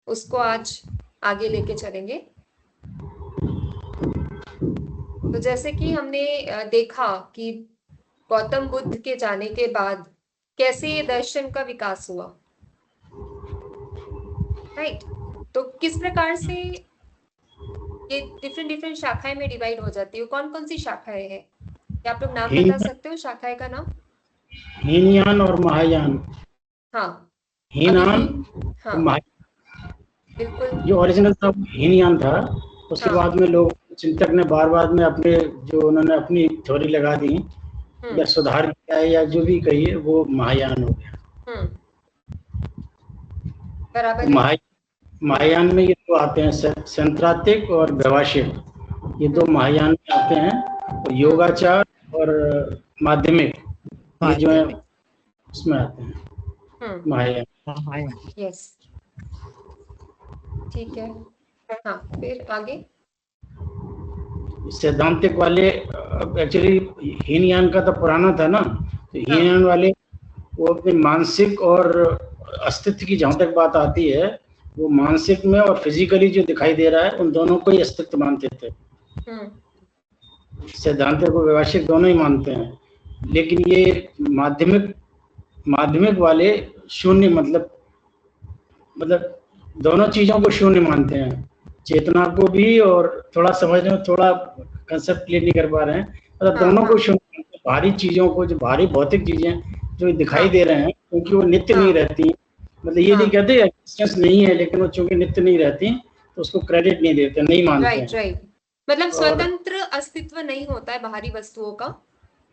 उसको आज आगे लेके चलेंगे। तो जैसे कि हमने देखा कि गौतम बुद्ध के जाने के बाद कैसे ये दर्शन का विकास हुआ, राइट। तो किस प्रकार से ये डिफरेंट डिफरेंट शाखाएं में डिवाइड हो जाती है, कौन कौन सी शाखाएं हैं, क्या आप लोग नाम बता सकते हो शाखाएं का नाम? हीनयान और महायान। हाँ, हीनयान हाँ और महायान, बिल्कुल। जो ओरिजिनल था हीनयान था। उसके हाँ। बाद में लोग चिंतक ने बार बार में अपने जो उन्होंने अपनी थ्योरी लगा दी या सुधार किया है या जो भी कहिए, वो महायान हो गया। बराबर है। महायान में ये दो आते हैं, संत्रातिक और व्यवहाशिक, ये दो महायान में आते हैं। और योगाचार और माध्यमिक, ये जो है उसमें आते हैं महायान। यस, ठीक है। हाँ, फिर आगे सैद्धांतिक वाले, एक्चुअली हीनयान का तो पुराना था ना, तो हीनयान वाले वो अपने मानसिक और अस्तित्व की जहां तक बात आती है, वो मानसिक में और फिजिकली जो दिखाई दे रहा है उन दोनों को ही अस्तित्व मानते थे। सैद्धांतिक और व्यवहारिक दोनों ही मानते हैं, लेकिन ये माध्यमिक वाले शून्य, मतलब दोनों चीजों को शून्य मानते हैं, चेतना को भी, और थोड़ा समझने में थोड़ा कंसेप्ट क्लियर नहीं कर पा रहे हैं, मतलब दोनों को शून्य, भारी चीजों को, जो भारी भौतिक चीजें जो दिखाई दे रहे हैं, क्योंकि वो नित्य नहीं रहती, मतलब ये नहीं कहते एग्जिस्टेंस नहीं है, लेकिन वो चूंकि नित्य नहीं रहती तो उसको क्रेडिट नहीं देते, नहीं मानते। राइट, मतलब स्वतंत्र अस्तित्व नहीं होता है बाहरी वस्तुओं का।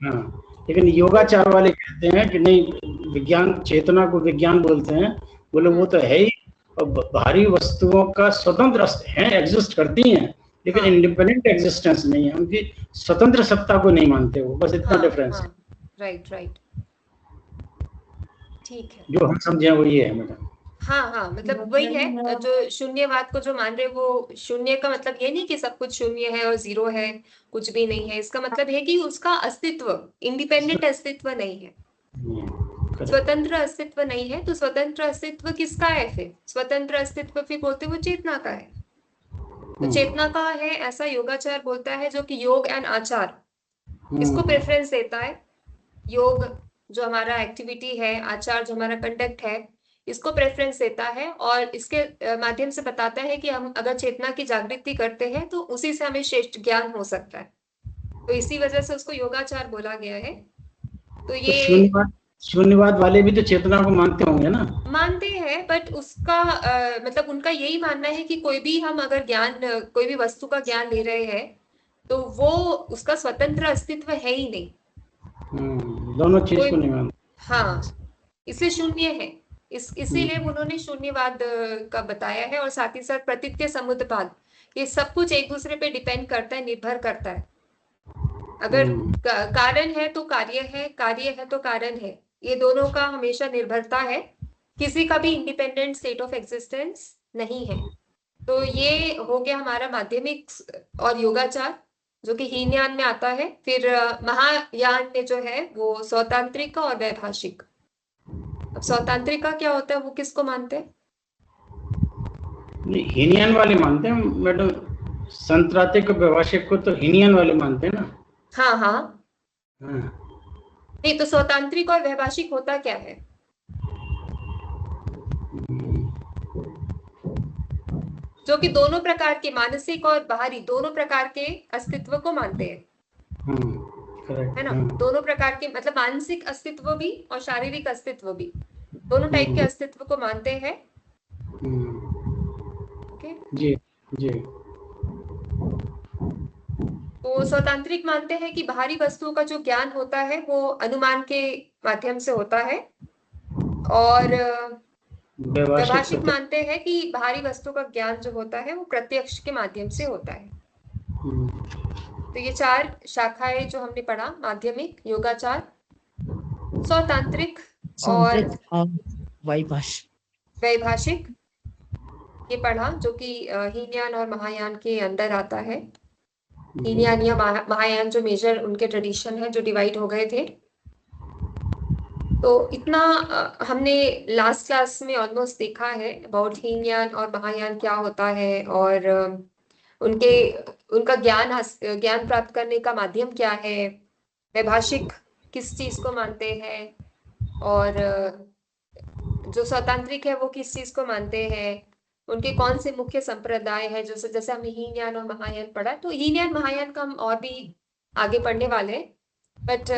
हाँ, लेकिन योगाचार वाले कहते हैं कि नहीं, विज्ञान, चेतना को विज्ञान बोलते हैं, बोले वो तो है ही, और बाहरी वस्तुओं का स्वतंत्र है, एग्जिस्ट करती हैं, लेकिन इंडिपेंडेंट एग्जिस्टेंस नहीं है, उनकी स्वतंत्र सत्ता को नहीं मानते वो, बस इतना डिफरेंस है। राइट, ठीक है, जो हम समझे वो ये है मैडम। हाँ, मतलब वही है, जो शून्यवाद को जो मान रहे, वो शून्य का मतलब ये नहीं कि सब कुछ शून्य है और जीरो है, कुछ भी नहीं है। इसका मतलब है कि उसका अस्तित्व, इंडिपेंडेंट अस्तित्व नहीं है, स्वतंत्र अस्तित्व नहीं है। तो स्वतंत्र अस्तित्व किसका है फिर? स्वतंत्र अस्तित्व फिर बोलते वो चेतना का है। तो चेतना का है ऐसा योगाचार बोलता है, जो कि योग एंड आचार इसको प्रेफरेंस देता है। योग जो हमारा एक्टिविटी है, आचार जो हमारा कंडक्ट है, इसको प्रेफरेंस देता है, और इसके माध्यम से बताता है कि हम अगर चेतना की जागृति करते हैं तो उसी से हमें श्रेष्ठ ज्ञान हो सकता है। तो इसी वजह से उसको योगाचार बोला गया है। तो ये शून्यवाद वाले भी तो चेतना को मानते होंगे ना? मानते हैं, बट उसका मतलब उनका यही मानना है कि कोई भी हम अगर ज्ञान, कोई भी वस्तु का ज्ञान ले रहे हैं तो वो उसका स्वतंत्र अस्तित्व है ही नहीं। दोनों चीज को नहीं मानते। हाँ, इसलिए शून्य है। इसीलिए उन्होंने शून्यवाद का बताया है। और साथ ही साथ प्रतीत्य समुद्रवाद, ये सब कुछ एक दूसरे पे डिपेंड करता है, निर्भर करता है। अगर कारण है तो कार्य है, कार्य है तो कारण है, ये दोनों का हमेशा निर्भरता है, किसी का भी इंडिपेंडेंट स्टेट ऑफ एग्जिस्टेंस नहीं है। तो ये हो गया हमारा माध्यमिक और योगाचार, जो कि हीनयान में आता है। फिर महायान में जो है वो स्वतांत्रिक और वैभाषिक। अब स्वतांत्रिक का क्या होता है, वो किसको मानते हैं? हीनयान वाले मानते हैं मैडम, संत्रातिक व्यवहारिक को तो हीनयान वाले मानते हैं ना। हाँ। नहीं, तो स्वतांत्रिक और वैभाषिक होता क्या है? जो कि दोनों प्रकार के, मानसिक और बाहरी दोनों प्रकार के अस्तित्व को मानते हैं, है ना? दोनों प्रकार के, मतलब मानसिक अस्तित्व भी और शारीरिक अस्तित्व भी, दोनों टाइप के अस्तित्व को मानते हैं। ओके जी जी। तो स्वतांत्रिक मानते हैं कि बाहरी वस्तुओं का जो ज्ञान होता है वो अनुमान के माध्यम से होता है, और वैभाषिक मानते हैं कि बाहरी वस्तु का ज्ञान जो होता है वो प्रत्यक्ष के माध्यम से होता है। तो ये चार शाखाएं जो हमने पढ़ा, माध्यमिक, योगाचार, स्वतांत्रिक और वैभाषिक, ये पढ़ा, जो कि हीनयान और महायान के अंदर आता है। हीनयान या महायान जो मेजर उनके ट्रेडिशन है, जो डिवाइड हो गए थे। तो इतना हमने लास्ट क्लास में ऑलमोस्ट देखा है अबाउट हीनयान और महायान क्या होता है, और उनके उनका ज्ञान प्राप्त करने का माध्यम क्या है, वैभाषिक किस चीज को मानते हैं, और जो स्वतांत्रिक है वो किस चीज को मानते हैं, उनके कौन से मुख्य संप्रदाय है। जैसे जैसे हमने हीनयान और महायान पढ़ा, तो हीनयान महायान का हम और भी आगे पढ़ने वाले हैं, बट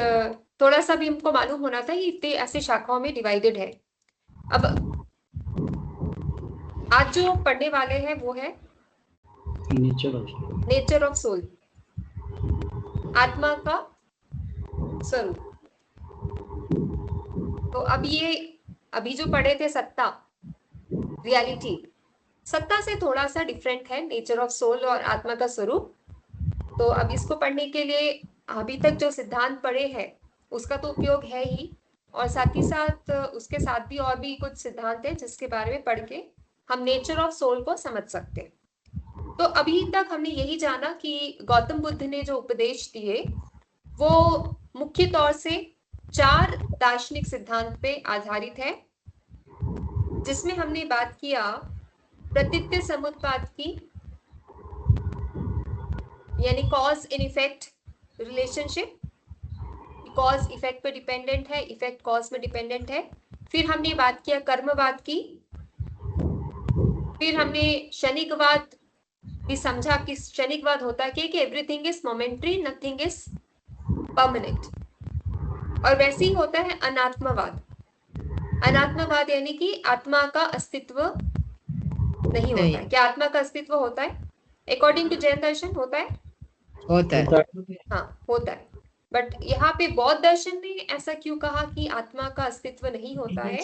थोड़ा सा भी हमको मालूम होना था कि इतने ऐसे शाखाओं में डिवाइडेड है। अब आज जो पढ़ने वाले हैं वो है नेचर ऑफ सोल, आत्मा का स्वरूप। तो अब ये अभी जो पढ़े थे सत्ता, रियलिटी, सत्ता से थोड़ा सा डिफरेंट है नेचर ऑफ सोल और आत्मा का स्वरूप। तो अब इसको पढ़ने के लिए अभी तक जो सिद्धांत पढ़े हैं उसका तो उपयोग है ही, और साथ ही साथ उसके साथ भी और भी कुछ सिद्धांत है जिसके बारे में पढ़ के हम नेचर ऑफ सोल को समझ सकते हैं। तो अभी तक हमने यही जाना कि गौतम बुद्ध ने जो उपदेश दिए वो मुख्य तौर से 4 दार्शनिक सिद्धांत पे आधारित है, जिसमें हमने बात किया प्रतीत्य समुत्पाद की, यानी cause in effect relationship. Cause effect पे डिपेंडेंट है, इफेक्ट कॉज में डिपेंडेंट है। फिर हमने बात किया कर्मवाद की, फिर हमने क्षणिकवाद भी समझा कि क्षणिकवाद होता है कि everything is momentary, nothing is permanent. और वैसे ही होता है अनात्मवाद। अनात्मवाद यानी कि आत्मा का अस्तित्व नहीं होता है। क्या आत्मा का अस्तित्व होता है? अकॉर्डिंग टू जैन दर्शन होता है, होता है। हाँ होता है। बट यहाँ पे बौद्ध दर्शन ने ऐसा क्यों कहा कि आत्मा का अस्तित्व नहीं होता है,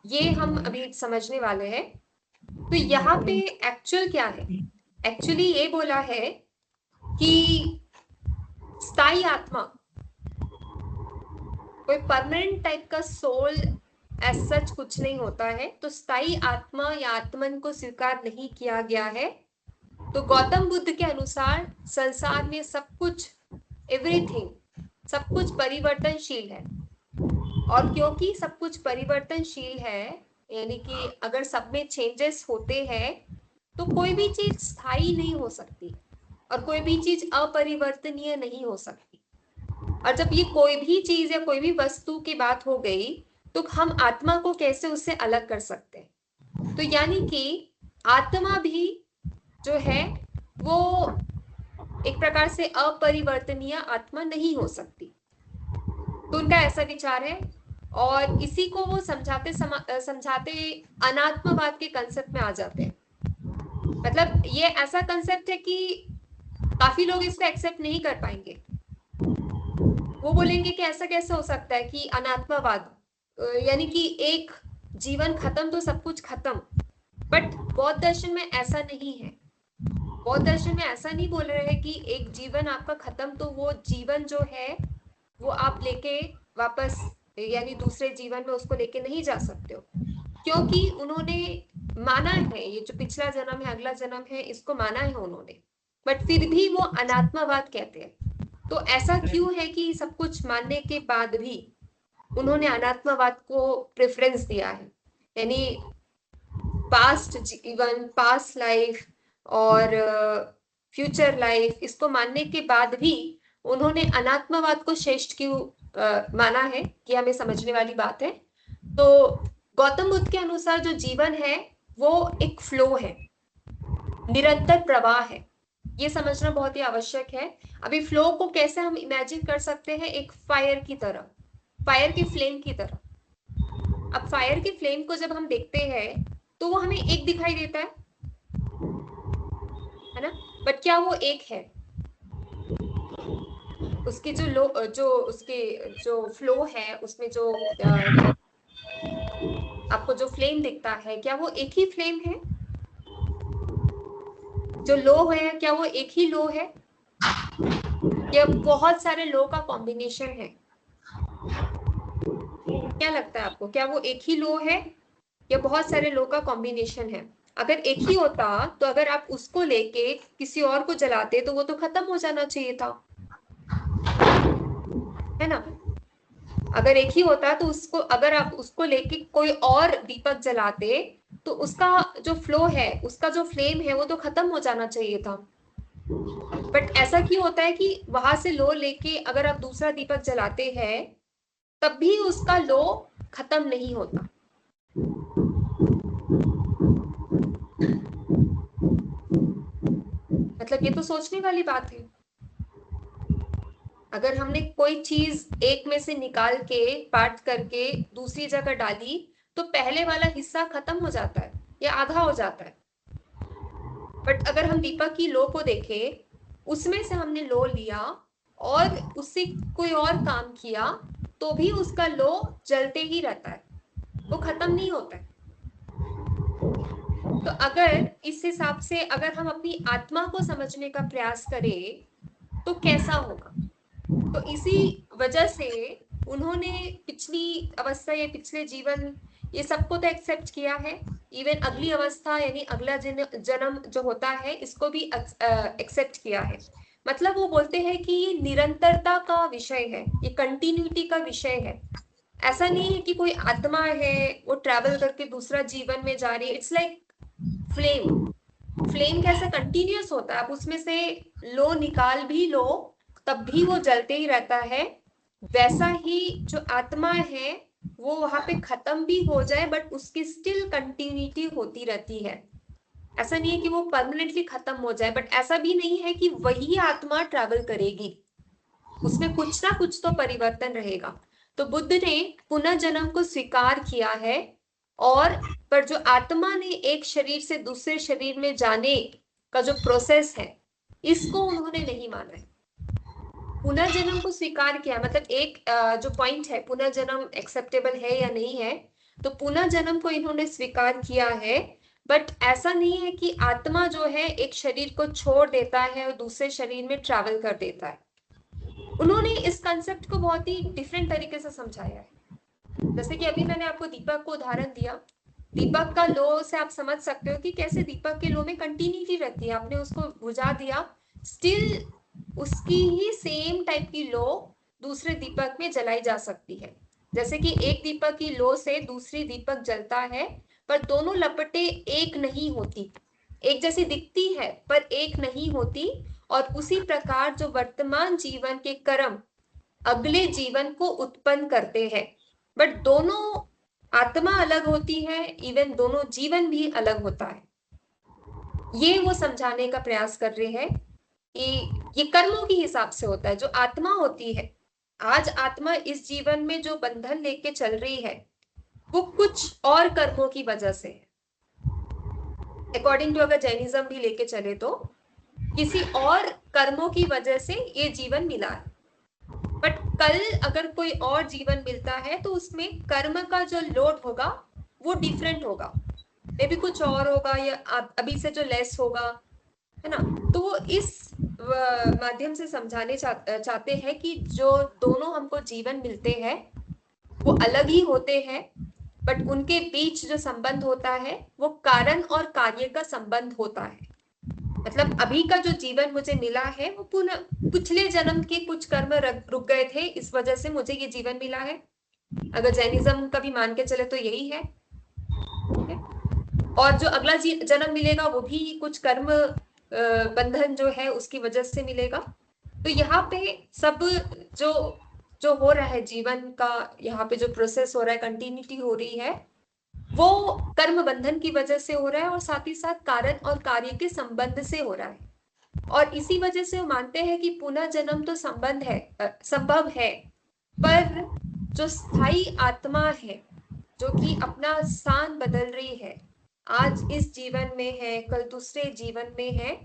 ये हम अभी समझने वाले हैं। तो यहाँ पे एक्चुअल क्या है? एक्चुअली ये बोला है कि स्थायी आत्मा, कोई परमानेंट टाइप का सोल एज सच कुछ नहीं होता है। तो स्थायी आत्मा या आत्मन को स्वीकार नहीं किया गया है। तो गौतम बुद्ध के अनुसार संसार में सब कुछ, एवरीथिंग, सब कुछ परिवर्तनशील है। और क्योंकि सब कुछ परिवर्तनशील है, यानी कि अगर सब में चेंजेस होते हैं, तो कोई भी चीज स्थायी नहीं हो सकती और कोई भी चीज अपरिवर्तनीय नहीं हो सकती। और जब ये कोई भी चीज या कोई भी वस्तु की बात हो गई, तो हम आत्मा को कैसे उससे अलग कर सकते हैं? तो यानी कि आत्मा भी जो है वो एक प्रकार से अपरिवर्तनीय आत्मा नहीं हो सकती। तो उनका ऐसा विचार है, और इसी को वो समझाते अनात्मवाद के कंसेप्ट में आ जाते हैं। मतलब ये ऐसा कंसेप्ट है कि काफी लोग इसको एक्सेप्ट नहीं कर पाएंगे। वो बोलेंगे कि ऐसा कैसे हो सकता है कि अनात्मवाद, यानी कि एक जीवन खत्म तो सब कुछ खत्म। बट बौद्ध दर्शन में ऐसा नहीं है। बौद्ध दर्शन में ऐसा नहीं बोल रहे हैं कि एक जीवन आपका खत्म तो वो जीवन जो है वो आप लेके वापस, यानी दूसरे जीवन में उसको लेके नहीं जा सकते हो, क्योंकि उन्होंने माना है ये जो पिछला जन्म है, अगला जन्म है, इसको माना है उन्होंने। बट फिर भी वो अनात्मवाद कहते हैं। तो ऐसा क्यों है कि सब कुछ मानने के बाद भी उन्होंने अनात्मवाद को प्रेफरेंस दिया है? यानी पास्ट जीवन, पास्ट लाइफ और फ्यूचर लाइफ, इसको मानने के बाद भी उन्होंने अनात्मवाद को श्रेष्ठ क्यों माना है, कि हमें समझने वाली बात है। तो गौतम बुद्ध के अनुसार जो जीवन है वो एक फ्लो है, निरंतर प्रवाह है। ये समझना बहुत ही आवश्यक है। अभी फ्लो को कैसे हम इमेजिन कर सकते हैं? एक फायर की तरह, फायर की फ्लेम की तरह। अब फायर की फ्लेम को जब हम देखते हैं तो वो हमें एक दिखाई देता है ना? बट क्या वो एक है? उसकी जो फ्लो है, उसमें जो आपको जो फ्लेम दिखता है, क्या वो एक ही फ्लेम है? जो लो है, क्या वो एक ही लो है या बहुत सारे लो का कॉम्बिनेशन है? क्या लगता है आपको, क्या वो एक ही लो है या बहुत सारे लो का कॉम्बिनेशन है? अगर एक ही होता तो अगर आप उसको लेके किसी और को जलाते तो वो तो खत्म हो जाना चाहिए था, है ना? अगर एक ही होता तो उसको, अगर आप उसको लेके कोई और दीपक जलाते तो उसका जो फ्लो है, उसका जो फ्लेम है वो तो खत्म हो जाना चाहिए था। बट ऐसा क्यों होता है कि वहां से लो लेके अगर आप दूसरा दीपक जलाते हैं तब भी उसका लो खत्म नहीं होता। मतलब ये तो सोचने वाली बात है। अगर हमने कोई चीज एक में से निकाल के पार्ट करके दूसरी जगह डाली तो पहले वाला हिस्सा खत्म हो जाता है या आधा हो जाता है। बट अगर हम दीपक की लो को देखें, उसमें से हमने लो लिया और उससे कोई और काम किया तो भी उसका लो जलते ही रहता है, वो खत्म नहीं होता है। तो अगर इस हिसाब से अगर हम अपनी आत्मा को समझने का प्रयास करें तो कैसा होगा। तो इसी वजह से उन्होंने पिछली अवस्था या पिछले जीवन ये सबको तो एक्सेप्ट किया है। इवन अगली अवस्था यानी अगला जन्म जो होता है इसको भी एक्सेप्ट किया है। मतलब वो बोलते हैं कि ये निरंतरता का विषय है, ये कंटिन्यूटी का विषय है। ऐसा नहीं है कि कोई आत्मा है वो ट्रैवल करके दूसरा जीवन में जा रही है। It's like flame. फ्लेम कैसा कंटिन्यूअस होता है, आप उसमें से लो निकाल भी लो तब भी वो जलते ही रहता है। वैसा ही जो आत्मा है वो वहां पे खत्म भी हो जाए बट उसकी स्टिल कंटिन्यूटी होती रहती है। ऐसा नहीं है कि वो परमानेंटली खत्म हो जाए, बट ऐसा भी नहीं है कि वही आत्मा ट्रैवल करेगी, उसमें कुछ ना कुछ तो परिवर्तन रहेगा। तो बुद्ध ने पुनर्जन्म को स्वीकार किया है, और पर जो आत्मा ने एक शरीर से दूसरे शरीर में जाने का जो प्रोसेस है इसको उन्होंने नहीं माना है। पुनर्जन्म को स्वीकार किया मतलब एक जो पॉइंट है पुनर्जन्म एक्सेप्टेबल है या नहीं है, तो पुनर्जन्म को इन्होंने स्वीकार किया है। बट ऐसा नहीं है कि आत्मा जो है एक शरीर को छोड़ देता है और दूसरे शरीर में ट्रैवल कर देता है। उन्होंने इस कंसेप्ट को बहुत ही डिफरेंट तरीके से समझाया है। जैसे कि अभी मैंने आपको दीपक को उदाहरण दिया, दीपक का लो से आप समझ सकते हो कि कैसे दीपक के लो में कंटिन्यूटी रहती है। आपने उसको बुझा दिया, स्टिल उसकी ही सेम टाइप की लो दूसरे दीपक में जलाई जा सकती है। जैसे कि एक दीपक की लो से दूसरी दीपक जलता है पर दोनों लपटें एक नहीं होती, एक जैसी दिखती है पर एक नहीं होती। और उसी प्रकार जो वर्तमान जीवन के कर्म अगले जीवन को उत्पन्न करते हैं, बट दोनों आत्मा अलग होती है, इवन दोनों जीवन भी अलग होता है। ये वो समझाने का प्रयास कर रहे हैं कि ये कर्मों के हिसाब से होता है। जो आत्मा होती है, आज आत्मा इस जीवन में जो बंधन लेके चल रही है वो कुछ और कर्मों की वजह से है। अकॉर्डिंग टू अगर जैनिज्म भी लेके चले तो किसी और कर्मों की वजह से ये जीवन मिला है। बट कल अगर कोई और जीवन मिलता है तो उसमें कर्म का जो लोड होगा वो डिफरेंट होगा, मे भी कुछ और होगा या अभी से जो लेस होगा, है ना। तो वो इस माध्यम से समझाने चाहते हैं कि जो दोनों हमको जीवन मिलते हैं वो अलग ही होते हैं, बट उनके बीच जो संबंध होता है वो कारण और कार्य का संबंध होता है। मतलब अभी का जो जीवन मुझे मिला है वो पुनः पिछले जन्म के कुछ कर्म रुक गए थे, इस वजह से मुझे ये जीवन मिला है। अगर जैनिज्म का भी मान के चले तो यही है। और जो अगला जन्म मिलेगा वो भी कुछ कर्म बंधन जो है उसकी वजह से मिलेगा। तो यहाँ पे सब जो जो हो रहा है जीवन का, यहाँ पे जो प्रोसेस हो रहा है, कंटिन्यूटी हो रही है, वो कर्म बंधन की वजह से हो रहा है और साथ ही साथ कारण और कार्य के संबंध से हो रहा है। और इसी वजह से वो मानते हैं कि पुनर्जन्म तो संभव है, पर जो स्थायी आत्मा है जो कि अपना स्थान बदल रही है, आज इस जीवन में है कल दूसरे जीवन में है,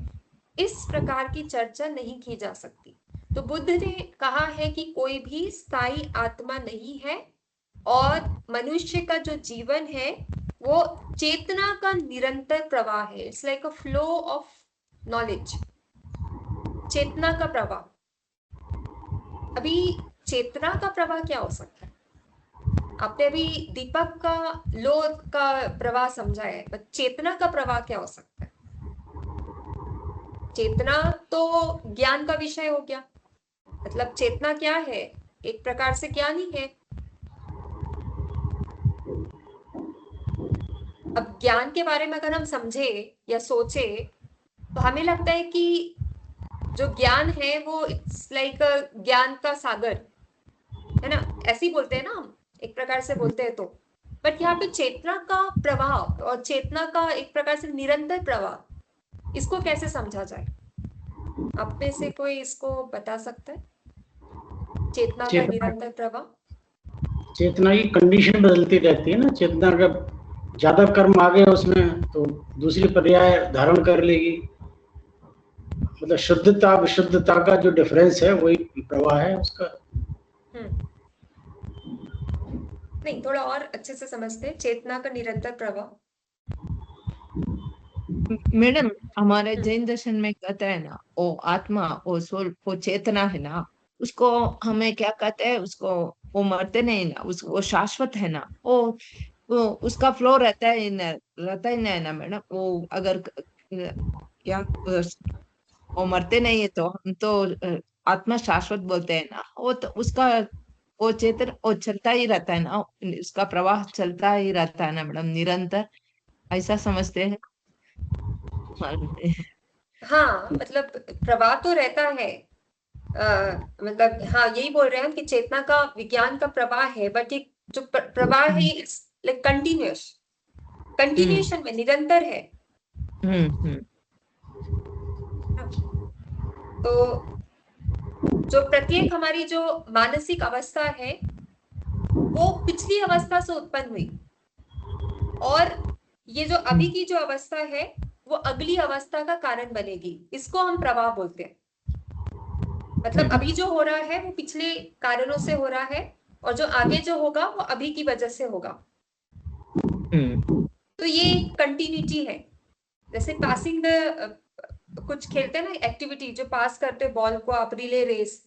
इस प्रकार की चर्चा नहीं की जा सकती। तो बुद्ध ने कहा है कि कोई भी स्थायी आत्मा नहीं है, और मनुष्य का जो जीवन है वो चेतना का निरंतर प्रवाह है। It's like a flow of knowledge, चेतना का प्रवाह। अभी चेतना का प्रवाह क्या हो सकता है? आपने अभी दीपक का लो का प्रवाह समझा है, पर चेतना का प्रवाह क्या हो सकता है? चेतना तो ज्ञान का विषय हो गया। मतलब चेतना क्या है? एक प्रकार से ज्ञान ही है। अब ज्ञान के बारे में अगर हम समझे या सोचे तो हमें लगता है कि जो ज्ञान है वो इट्स लाइक ज्ञान का सागर है ना, ऐसे ही बोलते हैं ना हम, एक प्रकार से बोलते हैं तो। बट यहाँ पे चेतना का प्रवाह और चेतना का एक प्रकार से निरंतर प्रवाह, इसको कैसे समझा जाए? आप में से कोई इसको बता सकता है? चेतना का चेतना निरंतर प्रवाह। चेतना की कंडीशन बदलती रहती है ना। चेतना का ज्यादा कर्म आ गया उसमें तो दूसरी पर्याय धारण कर लेगी। मतलब शुद्धता विशुद्धता का जो डिफरेंस है वही प्रवाह है उसका। नहीं, थोड़ा और अच्छे से समझते हैं चेतना का निरंतर प्रवाह। मैडम हमारे जैन दर्शन में कहते हैं ना, वो आत्मा, वो सोल, वो चेतना है ना, उसको हमें क्या कहते हैं, उसको वो मरते नहीं ना, वो शाश्वत है ना, वो उसका फ्लो रहता है रहता ही नहीं ना मैडम। वो अगर क्या वो मरते नहीं है तो हम तो आत्मा शाश्वत बोलते हैं ना। वो तो उसका वो चेतन वो चलता ही रहता है ना, उसका प्रवाह चलता ही रहता है ना मैडम, निरंतर, ऐसा समझते हैं। हाँ, मतलब प्रवाह तो रहता है। मतलब हाँ, यही बोल रहे हैं हम कि चेतना का विज्ञान का प्रवाह है, बट ये जो प्रवाह है इट्स लाइक कंटिन्यूअस, कंटिन्यूएशन में निरंतर है। हम्म। तो जो प्रत्येक हमारी जो मानसिक अवस्था है वो पिछली अवस्था से उत्पन्न हुई, और ये जो अभी की जो अवस्था है वो अगली अवस्था का कारण बनेगी। इसको हम प्रवाह बोलते हैं। मतलब अभी जो हो रहा है वो पिछले कारणों से हो रहा है, और जो आगे जो होगा वो अभी की वजह से होगा। तो ये कंटिन्यूटी है। जैसे पासिंग द कुछ खेलते हैं ना एक्टिविटी, जो पास करते हैं बॉल को आप, रिले रेस,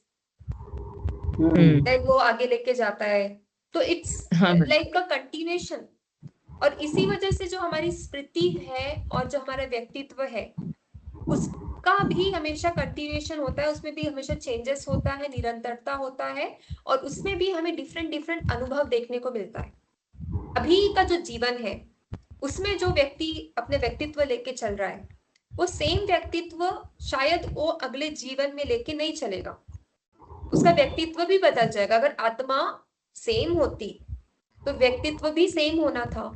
देन वो आगे लेके जाता है। तो इट्स लाइक अ कंटिन्यूएशन। और इसी वजह से जो हमारी स्मृति है और जो हमारा व्यक्तित्व है उसका भी हमेशा कंटिन्यूएशन होता है, उसमें भी हमेशा चेंजेस होता है, निरंतरता होता है, और उसमें भी हमें डिफरेंट डिफरेंट अनुभव देखने को मिलता है। अभी का जो जीवन है उसमें जो व्यक्ति अपने व्यक्तित्व लेके चल रहा है वो सेम व्यक्तित्व शायद वो अगले जीवन में लेके नहीं चलेगा, उसका व्यक्तित्व भी बदल जाएगा। अगर आत्मा सेम होती तो व्यक्तित्व भी सेम होना था।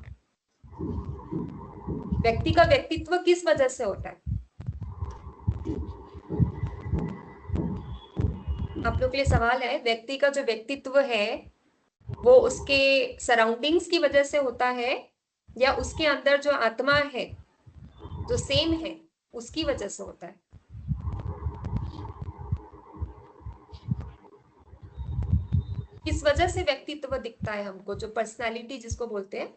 व्यक्ति का व्यक्तित्व किस वजह से होता है? आप लोग के लिए सवाल है, व्यक्ति का जो व्यक्तित्व है वो उसके सराउंडिंग्स की वजह से होता है, या उसके अंदर जो आत्मा है जो सेम है उसकी वजह से होता है? किस वजह से व्यक्तित्व दिखता है हमको, जो पर्सनालिटी जिसको बोलते हैं?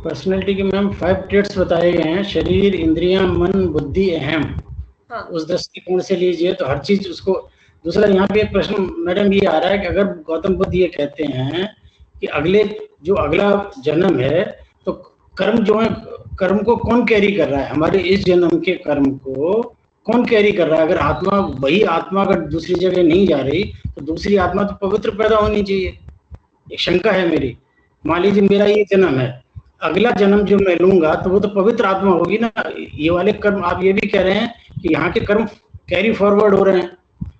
पर्सनैलिटी के मैम 5 ट्रेट्स बताए गए हैं, शरीर, इंद्रियां, मन, बुद्धि, अहम। हाँ। उस दृष्टिकोण से लीजिए तो हर चीज उसको। दूसरा यहाँ पे एक प्रश्न मैडम ये आ रहा है कि अगर गौतम बुद्ध ये कहते हैं कि अगला जन्म है तो कर्म जो है, कर्म को कौन कैरी कर रहा है, हमारे इस जन्म के कर्म को कौन कैरी कर रहा है? अगर आत्मा, वही आत्मा अगर दूसरी जगह नहीं जा रही तो दूसरी आत्मा तो पवित्र पैदा होनी चाहिए। एक शंका है मेरी। मान लीजिए मेरा ये जन्म है, अगला जन्म जो मैं लूंगा तो वो तो पवित्र आत्मा होगी ना। ये वाले कर्म, आप ये भी कह रहे हैं कि यहाँ के कर्म कैरी फॉरवर्ड हो रहे हैं,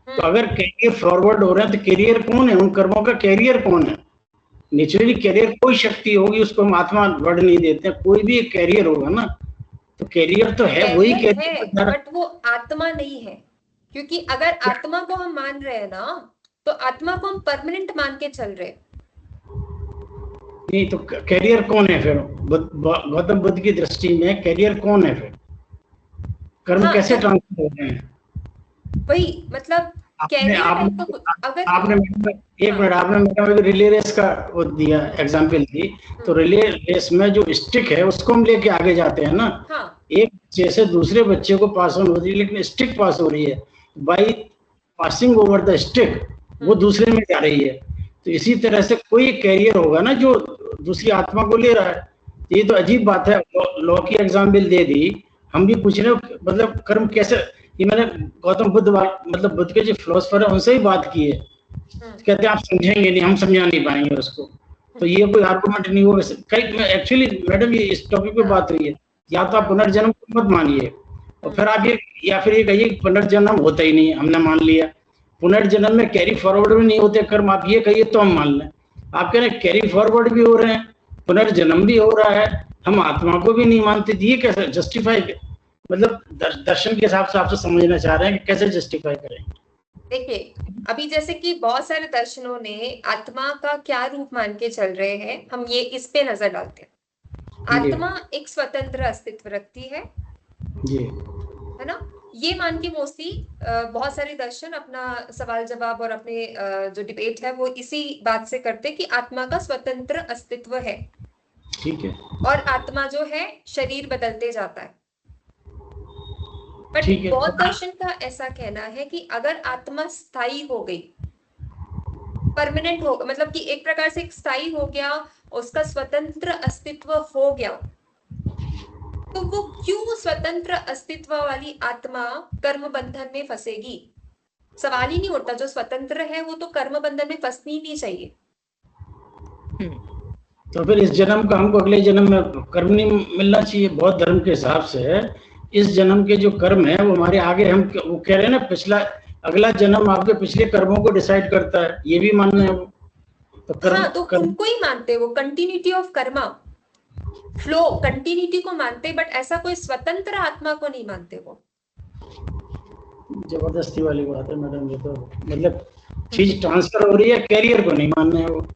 तो अगर कैरियर फॉरवर्ड हो रहे हैं तो कैरियर कौन है, उन कर्मों का कैरियर कौन है? नेचुरली कैरियर कोई शक्ति होगी, उसको हम आत्मा वर्ड नहीं देते हैं, कोई भी एक कैरियर होगा ना, तो कैरियर तो है, वही कैरियर है, बट वो आत्मा नहीं है। क्योंकि अगर आत्मा को हम मान रहे हैं ना तो आत्मा को हम परमानेंट मान के चल रहे हैं। नहीं तो कैरियर कौन है फिर? गौतम बुद्ध की दृष्टि में कैरियर कौन है फिर? कर्म हाँ, कैसे तो ट्रांसफर हो रहे हैं? वही मतलब कैरियर है तो अगर आपने एक मिनट, आपने मतलब रिले रेस का वो दिया एग्जांपल दी, तो रिले रेस में जो स्टिक है उसको हम लेके आगे जाते हैं ना। हाँ। एक बच्चे से दूसरे बच्चे को पास ऑन हो रही है, लेकिन स्टिक पास हो रही है by passing over the stick, वो दूसरे में जा रही है। तो इसी तरह से कोई कैरियर होगा ना जो दूसरी आत्मा को ले रहा है। ये तो अजीब बात है। लॉ की एग्जाम्पल दे दी, हम भी पूछ रहे हो मतलब कर्म कैसे। ये मैंने गौतम बुद्ध मतलब बुद्ध के जो फिलोसफर है उनसे ही बात की है, कहते हैं आप समझेंगे नहीं, हम समझा नहीं पाएंगे उसको। तो ये कोई आर्गुमेंट नहीं होगा। कई एक्चुअली मैडम ये इस टॉपिक पे बात हुई है, या तो आप पुनर्जन्म को मत मानिए और फिर आप ये, या फिर ये कहिए पुनर्जन्म होता ही नहीं, हमने मान लिया। पुनर्जन्म में कैरी फॉरवर्ड भी नहीं होते कर्म, आप ये कहिए तो हम मान लें। आप कह रहे हैं कैरी फॉरवर्ड भी हो रहे हैं, पुनर्जन्म भी हो रहा है, हम आत्मा को भी नहीं मानते, ये कैसे जस्टिफाई, मतलब दर्शन के हिसाब से आपसे समझना चाह रहे हैं कि कैसे जस्टिफाई करेंगे। देखिए, अभी जैसे कि बहुत सारे दर्शनों ने आत्मा का क्या रूप मान के चल रहे हैं, हम ये इस पे नजर डालते हैं। आत्मा एक स्वतंत्र अस्तित्व रखती है जी, है ना। ये मान के मोस्टली बहुत सारे दर्शन अपना सवाल जवाब और अपने जो डिबेट है वो इसी बात से करते कि आत्मा का स्वतंत्र अस्तित्व है, ठीक है, और आत्मा जो है शरीर बदलते जाता है। बट ठीक है। बौद्ध दर्शन का ऐसा कहना है कि अगर आत्मा स्थायी हो गई, परमानेंट हो, मतलब कि एक प्रकार से स्थायी हो गया, उसका स्वतंत्र अस्तित्व हो गया, तो वो क्यों स्वतंत्र अस्तित्व वाली आत्मा कर्म बंधन में फंसेगी? सवाल ही नहीं उठता। जो स्वतंत्र है वो तो कर्म बंधन में फंसनी ही नहीं चाहिए। तो फिर इस जन्म का हमको अगले जन्म में कर्म नहीं मिलना चाहिए? बौद्ध धर्म के हिसाब से इस जन्म के जो कर्म है वो हमारे आगे, हम वो कह रहे हैं ना, पिछला अगला जन्म आपके पिछले कर्मों को डिसाइड करता है, ये भी मानना है वो तो कर्म। हाँ, तो उनको ही मानते वो continuity of Karma, flow, continuity को मानते, बट ऐसा कोई स्वतंत्र आत्मा को नहीं मानते वो। जबरदस्ती वाली बात है मैडम, ये तो मतलब चीज ट्रांसफर हो रही है, कैरियर को नहीं मानना है वो।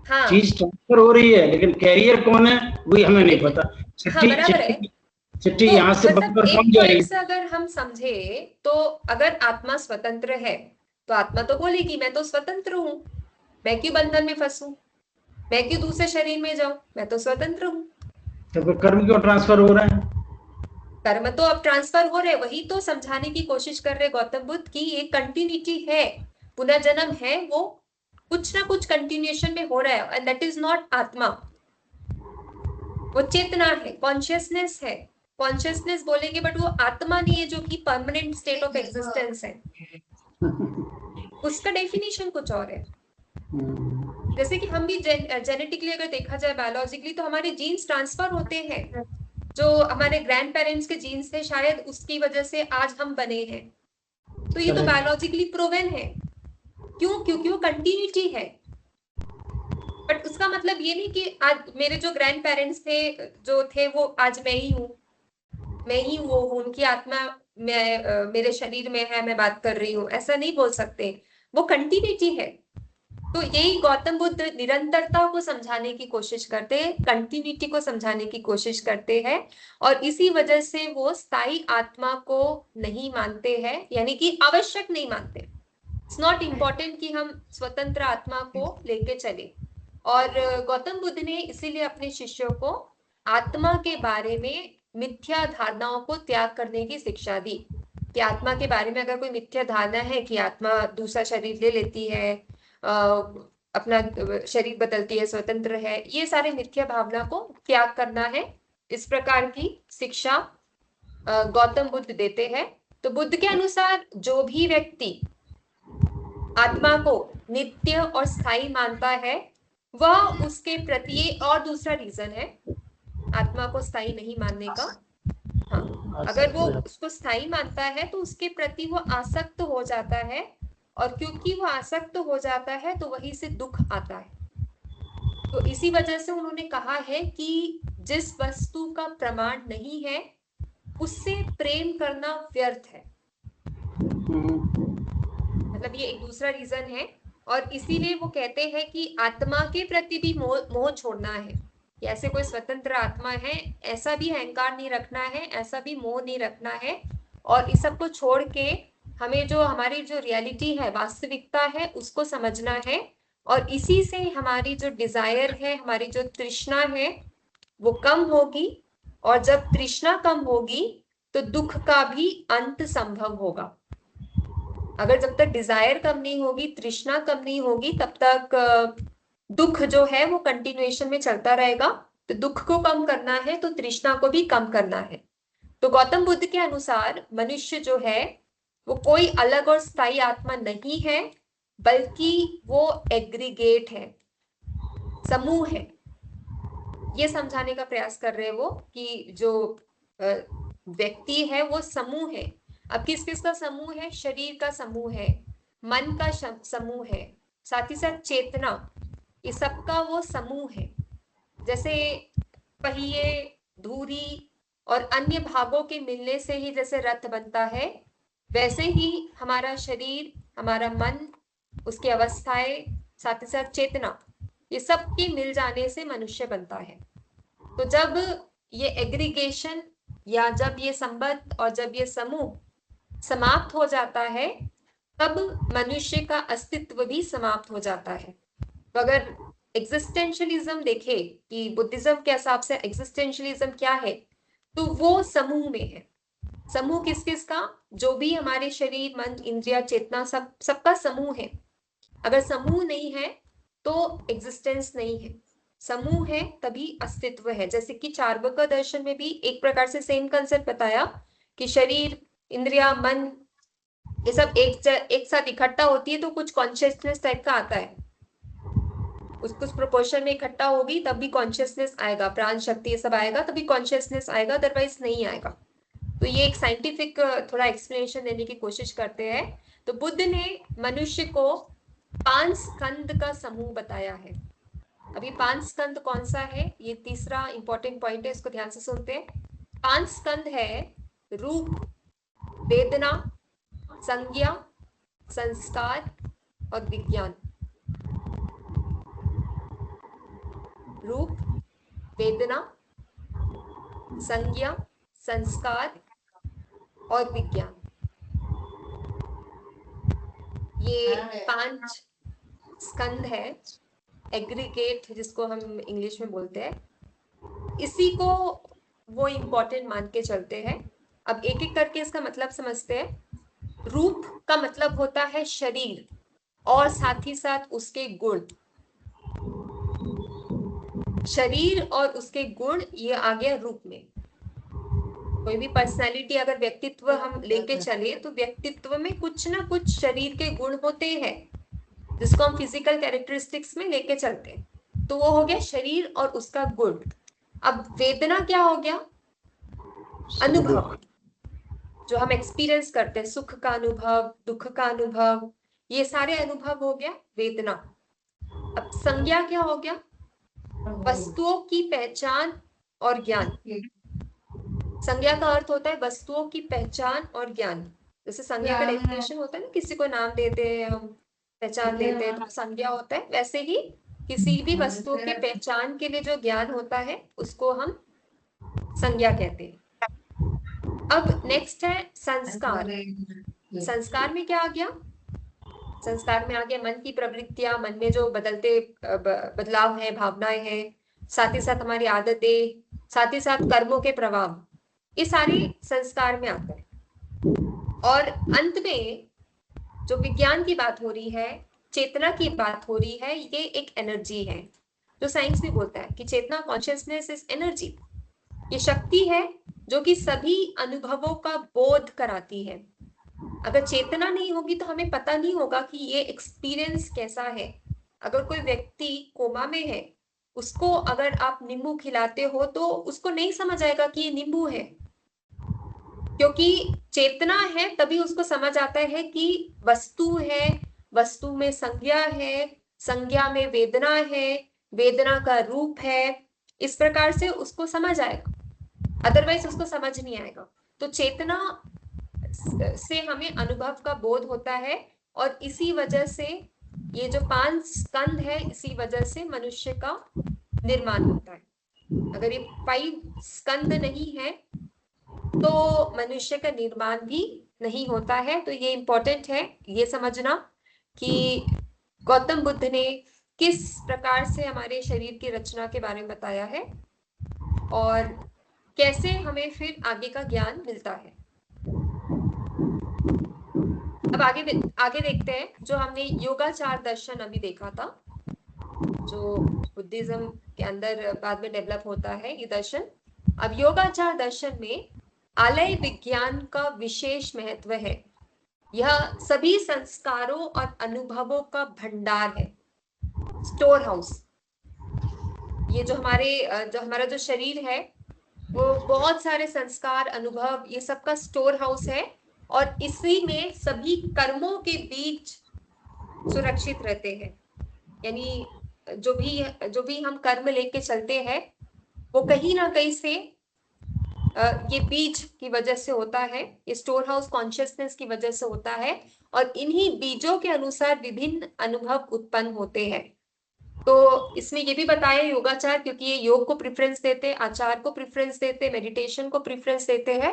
हाँ, चीज ट्रांसफर हो रही है लेकिन कैरियर कौन है वही हमें नहीं पता। हाँ, बराबर है। चिट्ठी तो यहाँ से मतलब बंद एक पहुंच जाएगी। पॉइंट से अगर हम समझे तो अगर आत्मा स्वतंत्र है तो आत्मा तो बोलेगी मैं तो स्वतंत्र हूँ, मैं क्यों बंधन में फंसूं, मैं क्यों दूसरे शरीर में जाऊं, मैं तो स्वतंत्र हूँ। तो फिर कर्म क्यों ट्रांसफर हो रहे हैं? कर्म तो अब ट्रांसफर हो रहे, वही तो समझाने की कोशिश कर रहे गौतम बुद्ध की ये कंटिन्यूटी है, पुनर्जन्म है, वो कुछ ना कुछ कंटिन्यूएशन में हो रहा है, एंड दैट इज नॉट आत्मा। वो चेतना है, कॉन्शियसनेस है। कॉन्शियसनेस बोलेंगे बट वो आत्मा नहीं है जो कि परमानेंट स्टेट ऑफ एग्जिस्टेंस है। उसका डेफिनेशन कुछ और है। जैसे कि हम भी जेनेटिकली अगर देखा जाए, बायोलॉजिकली, तो हमारे जीन्स ट्रांसफर होते हैं। जो हमारे ग्रैंड पेरेंट्स के जीन्स थे शायद उसकी वजह से आज हम बने हैं, तो ये तो बायोलॉजिकली प्रूवन है। क्यों? क्योंकि वो कंटिन्यूटी है। बट उसका मतलब ये नहीं कि आज मेरे जो ग्रैंड पेरेंट्स थे जो थे वो आज मैं ही हूँ, मैं ही वो हूँ, उनकी आत्मा मेरे शरीर में है, मैं बात कर रही हूँ, ऐसा नहीं बोल सकते। वो कंटिन्यूटी है। तो यही गौतम बुद्ध निरंतरता को समझाने की कोशिश करते हैं, कंटिन्यूटी को समझाने की कोशिश करते हैं, और इसी वजह से वो स्थायी आत्मा को नहीं मानते हैं, यानी कि आवश्यक नहीं मानते। इट्स नॉट इम्पोर्टेंट कि हम स्वतंत्र आत्मा को लेके चले। और गौतम बुद्ध ने इसीलिए अपने शिष्यों को आत्मा के बारे में मिथ्या धारणाओं को त्याग करने की शिक्षा दी कि आत्मा के बारे में अगर कोई मिथ्या धारणा है कि आत्मा दूसरा शरीर ले लेती है, अपना शरीर बदलती है, स्वतंत्र है, ये सारे मिथ्या भावना को त्याग करना है। इस प्रकार की शिक्षा गौतम बुद्ध देते हैं। तो बुद्ध के अनुसार जो भी व्यक्ति आत्मा को नित्य और स्थायी मानता है वह उसके प्रति, और दूसरा रीजन है आत्मा को स्थायी नहीं मानने का, हाँ, अगर वो उसको स्थायी मानता है तो उसके प्रति वो आसक्त हो जाता है, और क्योंकि वो आसक्त हो जाता है तो वहीं से दुख आता है। तो इसी वजह से उन्होंने कहा है कि जिस वस्तु का प्रमाण नहीं है उससे प्रेम करना व्यर्थ है। मतलब ये एक दूसरा रीजन है। और इसीलिए वो कहते हैं कि आत्मा के प्रति भी मोह छोड़ना है, कि ऐसे कोई स्वतंत्र आत्मा है, ऐसा भी अहंकार नहीं रखना है, ऐसा भी मोह नहीं रखना है, और इस सब को छोड़ के हमें जो हमारी जो रियलिटी है, वास्तविकता है, उसको समझना है। और इसी से हमारी जो डिजायर है, हमारी जो तृष्णा है वो कम होगी, और जब तृष्णा कम होगी तो दुख का भी अंत संभव होगा। अगर जब तक डिजायर कम नहीं होगी, तृष्णा कम नहीं होगी, तब तक दुख जो है वो कंटिन्यूएशन में चलता रहेगा। तो दुख को कम करना है तो तृष्णा को भी कम करना है। तो गौतम बुद्ध के अनुसार मनुष्य जो है वो कोई अलग और स्थायी आत्मा नहीं है, बल्कि वो एग्रीगेट है, समूह है, ये समझाने का प्रयास कर रहे हैं वो कि जो व्यक्ति है वो समूह है। अब किस किस का समूह है? शरीर का समूह है, मन का समूह है, साथ ही साथ चेतना, ये सबका वो समूह है। जैसे पहिए, धुरी और अन्य भागों के मिलने से ही जैसे रथ बनता है, वैसे ही हमारा शरीर, हमारा मन, उसकी अवस्थाएं, साथ ही साथ चेतना, ये सब के मिल जाने से मनुष्य बनता है। तो जब ये एग्रीगेशन या जब ये संबंध और जब ये समूह समाप्त हो जाता है, तब मनुष्य का अस्तित्व भी समाप्त हो जाता है। तो अगर एग्जिस्टेंशियलिज्म देखे कि बुद्धिज्म के हिसाब से एग्जिस्टेंशियलिज्म क्या है, तो वो समूह में है। समूह किस किस का? जो भी हमारे शरीर, मन, इंद्रिया, चेतना, सबका समूह है। अगर समूह नहीं है तो एग्जिस्टेंस नहीं है, समूह है तभी अस्तित्व है। जैसे कि चार्वाक दर्शन में भी एक प्रकार से सेम कंसेप्ट बताया कि शरीर, इंद्रिया, मन, ये सब एक साथ इकट्ठा होती है तो कुछ कॉन्शियसनेस टाइप का आता है, कुछ प्रोपोर्शन में इकट्ठा होगी तब भी कॉन्शियसनेस आएगा, प्राण शक्ति ये सब आएगा तभी कॉन्शियसनेस आएगा, अदरवाइज नहीं आएगा। तो ये एक साइंटिफिक थोड़ा एक्सप्लेनेशन देने की कोशिश करते हैं। तो बुद्ध ने मनुष्य को 5 स्कंद का समूह बताया है। अभी 5 स्कंद कौन सा है, ये तीसरा इंपॉर्टेंट पॉइंट है, इसको ध्यान से सुनते हैं। 5 स्कंद है रूप, वेदना, संज्ञा, संस्कार और विज्ञान। रूप, वेदना, संज्ञा, संस्कार और विज्ञान, ये 5 स्कंद है, एग्रीगेट जिसको हम इंग्लिश में बोलते हैं। इसी को वो इंपॉर्टेंट मान के चलते हैं। अब एक एक करके इसका मतलब समझते हैं। रूप का मतलब होता है शरीर और साथ ही साथ उसके गुण। शरीर और उसके गुण, ये आ गया रूप में। कोई भी पर्सनालिटी अगर व्यक्तित्व हम लेके चले तो व्यक्तित्व में कुछ ना कुछ शरीर के गुण होते हैं जिसको हम फिजिकल कैरेक्टरिस्टिक्स में लेके चलते हैं। तो वो हो गया शरीर और उसका गुण। अब वेदना क्या हो गया? अनुभव, जो हम एक्सपीरियंस करते हैं, सुख का अनुभव, दुख का अनुभव, ये सारे अनुभव हो गया वेदना। अब संज्ञा क्या हो गया? वस्तुओं की पहचान और ज्ञान। संज्ञा का अर्थ होता है वस्तुओं की पहचान और ज्ञान। जैसे संज्ञा का डेफिनेशन होता है ना, किसी को नाम देते हैं हम, पहचान देते हैं, तो संज्ञा होता है। वैसे ही किसी भी वस्तु के पहचान के लिए जो ज्ञान होता है उसको हम संज्ञा कहते हैं। अब नेक्स्ट है संस्कार। संस्कार में क्या आ गया? संस्कार में आ गया मन की प्रवृत्तियां, मन में जो बदलते बदलाव है, भावनाएं हैं, साथ ही साथ हमारी आदतें, साथ ही साथ कर्मों के प्रभाव, ये सारी संस्कार में आता है। और अंत में जो विज्ञान की बात हो रही है, चेतना की बात हो रही है, ये एक एनर्जी है। जो साइंस भी बोलता है कि चेतना, कॉन्शियसनेस इज एनर्जी। ये शक्ति है जो कि सभी अनुभवों का बोध कराती है। अगर चेतना नहीं होगी तो हमें पता नहीं होगा कि ये एक्सपीरियंस कैसा है। अगर कोई व्यक्ति कोमा में है, उसको अगर आप नींबू खिलाते हो तो उसको नहीं समझ आएगा कि ये नींबू है, क्योंकि चेतना है तभी उसको समझ आता है कि वस्तु है, वस्तु में संज्ञा है, संज्ञा में वेदना है, वेदना का रूप है। इस प्रकार से उसको समझ आएगा, अदरवाइज उसको समझ नहीं आएगा। तो चेतना से हमें अनुभव का बोध होता है, और इसी वजह से ये जो 5 स्कंद है, इसी वजह से मनुष्य का निर्माण होता है। अगर ये 5 स्कंद नहीं है तो मनुष्य का निर्माण भी नहीं होता है। तो ये इंपॉर्टेंट है ये समझना कि गौतम बुद्ध ने किस प्रकार से हमारे शरीर की रचना के बारे में बताया है और कैसे हमें फिर आगे का ज्ञान मिलता है। अब आगे देखते हैं। जो हमने योगाचार दर्शन अभी देखा था, जो बुद्धिज्म के अंदर बाद में डेवलप होता है ये दर्शन। अब योगाचार दर्शन में आलय विज्ञान का विशेष महत्व है। यह सभी संस्कारों और अनुभवों का भंडार है, स्टोर हाउस। ये जो हमारा जो शरीर है वो बहुत सारे संस्कार, अनुभव, ये सब का स्टोर हाउस है, और इसी में सभी कर्मों के बीच सुरक्षित रहते हैं। यानी जो भी हम कर्म लेके चलते हैं वो कहीं ना कहीं से ये बीज की वजह से होता है, ये स्टोर हाउस कॉन्शियसनेस की वजह से होता है, और इन्हीं बीजों के अनुसार विभिन्न अनुभव उत्पन्न होते हैं। तो इसमें ये भी बताया योगाचार, क्योंकि ये योग को प्रेफरेंस देते, आचार को प्रेफरेंस देते, मेडिटेशन को प्रेफरेंस देते हैं।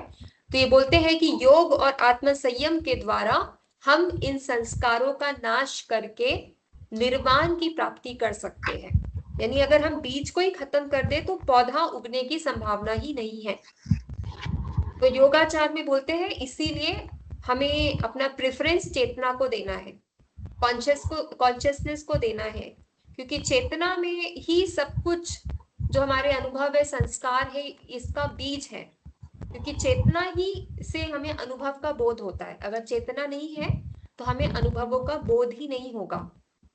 तो ये बोलते हैं कि योग और आत्म संयम के द्वारा हम इन संस्कारों का नाश करके निर्वाण की प्राप्ति कर सकते हैं। यानी अगर हम बीज को ही खत्म कर दे तो पौधा उगने की संभावना ही नहीं है। तो योगाचार में बोलते हैं इसीलिए हमें अपना प्रेफरेंस चेतना को देना है, कॉन्शियसनेस को देना है, क्योंकि चेतना में ही सब कुछ जो हमारे अनुभव है, संस्कार है, इसका बीज है। क्योंकि चेतना ही से हमें अनुभव का बोध होता है। अगर चेतना नहीं है तो हमें अनुभवों का बोध ही नहीं होगा।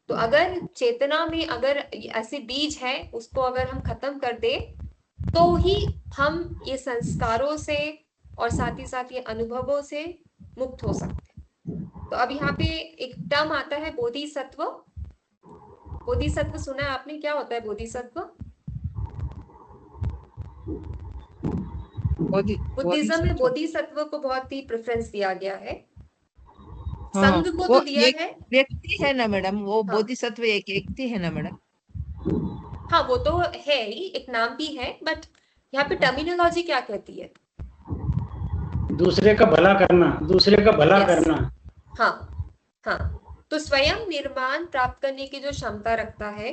तो अगर चेतना में अगर ऐसे बीज है, उसको अगर हम खत्म कर दे तो ही हम ये संस्कारों से और साथ ही साथ ये अनुभवों से मुक्त हो सकते हैं। तो अब यहाँ पे एक टर्म आता है बोधिसत्व। बोधिसत्व सुना है आपने? क्या होता है बोधिसत्व? बुद्धिज्म में बोधिसत्व को बहुत ही प्रेफरेंस दिया गया है। संघ को वो तो दिया एक है, व्यक्ति है ना मैडम, वो हाँ बोधिसत्व एक व्यक्ति है ना मैडम? हाँ, वो तो है ही, एक नाम भी है, बट यहाँ पे टर्मिनोलॉजी क्या कहती है? दूसरे का भला करना, दूसरे का भला Yes. करना। हाँ हाँ, तो स्वयं निर्माण प्राप्त करने की जो क्षमता रखता है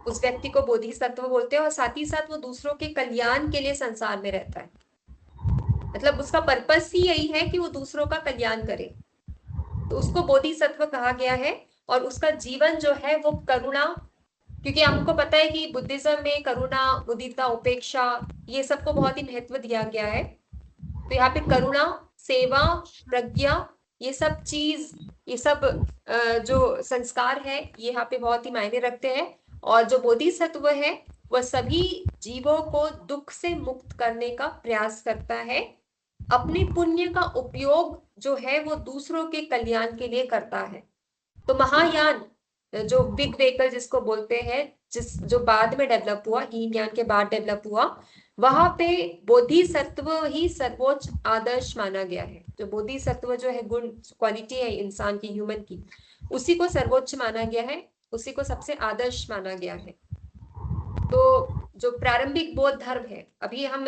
उस व्यक्ति को बोधिसत्व बोलते हैं, और साथ ही साथ वो दूसरों के कल्याण के लिए संसार में रहता है। मतलब उसका पर्पस ही यही है कि वो दूसरों का कल्याण करे, तो उसको बोधिसत्व कहा गया है। और उसका जीवन जो है वो करुणा, क्योंकि हमको पता है कि बुद्धिज्म में करुणा, मुदिता, उपेक्षा, ये सबको बहुत ही महत्व दिया गया है। तो यहाँ पे करुणा, सेवा, प्रज्ञा, ये सब चीज, ये सब जो संस्कार है ये यहाँ पे बहुत ही मायने रखते हैं। और जो बोधिसत्व है वह सभी जीवों को दुख से मुक्त करने का प्रयास करता है, अपने पुण्य का उपयोग जो है वो दूसरों के कल्याण के लिए करता है। तो महायान, जो बिग व्हीकल जिसको बोलते हैं, जो बाद में डेवलप हुआ, हीन ज्ञान के बाद डेवलप हुआ, वहां पे बोधिसत्व ही सर्वोच्च आदर्श माना गया है। जो बोधिसत्व जो है, गुण, क्वालिटी है इंसान की, ह्यूमन की, उसी को सर्वोच्च माना गया है, उसी को सबसे आदर्श माना गया है। तो जो प्रारंभिक बौद्ध धर्म है, अभी हम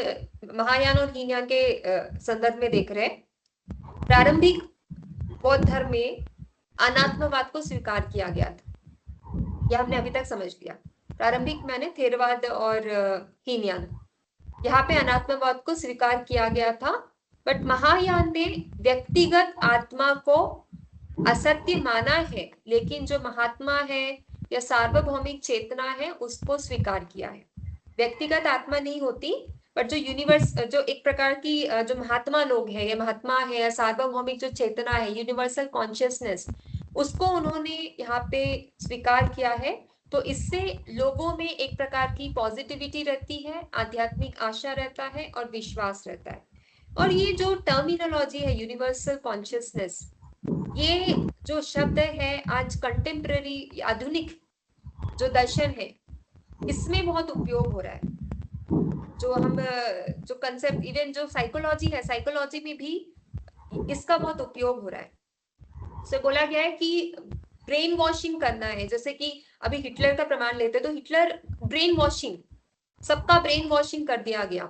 महायान और हीन ज्ञान के संदर्भ में देख रहे हैं, प्रारंभिक बौद्ध धर्म में अनात्मवाद को स्वीकार किया गया था। यह हमने अभी तक समझ लिया। प्रारंभिक मैंने थेरवाद और हीनयान, यहाँ पे अनात्मवाद को स्वीकार किया गया था। बट महायान ने व्यक्तिगत आत्मा को असत्य माना है, लेकिन जो महात्मा है या सार्वभौमिक चेतना है उसको स्वीकार किया है। व्यक्तिगत आत्मा नहीं होती, बट जो यूनिवर्स, जो एक प्रकार की जो महात्मा लोग हैं या महात्मा है या सार्वभौमिक जो चेतना है, यूनिवर्सल कॉन्शियसनेस, उसको उन्होंने यहाँ पे स्वीकार किया है। तो इससे लोगों में एक प्रकार की पॉजिटिविटी रहती है, आध्यात्मिक आशा रहता है और विश्वास रहता है। और ये जो टर्मिनोलॉजी है यूनिवर्सल कॉन्शियसनेस, ये जो शब्द है आज कंटेम्पररी आधुनिक जो दर्शन है इसमें बहुत उपयोग हो रहा है। जो कंसेप्ट, इवन जो साइकोलॉजी है, साइकोलॉजी में भी इसका बहुत उपयोग हो रहा है। से बोला गया है कि ब्रेन वॉशिंग करना है। जैसे कि अभी हिटलर का प्रमाण लेते तो हिटलर ब्रेन वॉशिंग, सबका ब्रेन वॉशिंग कर दिया गया,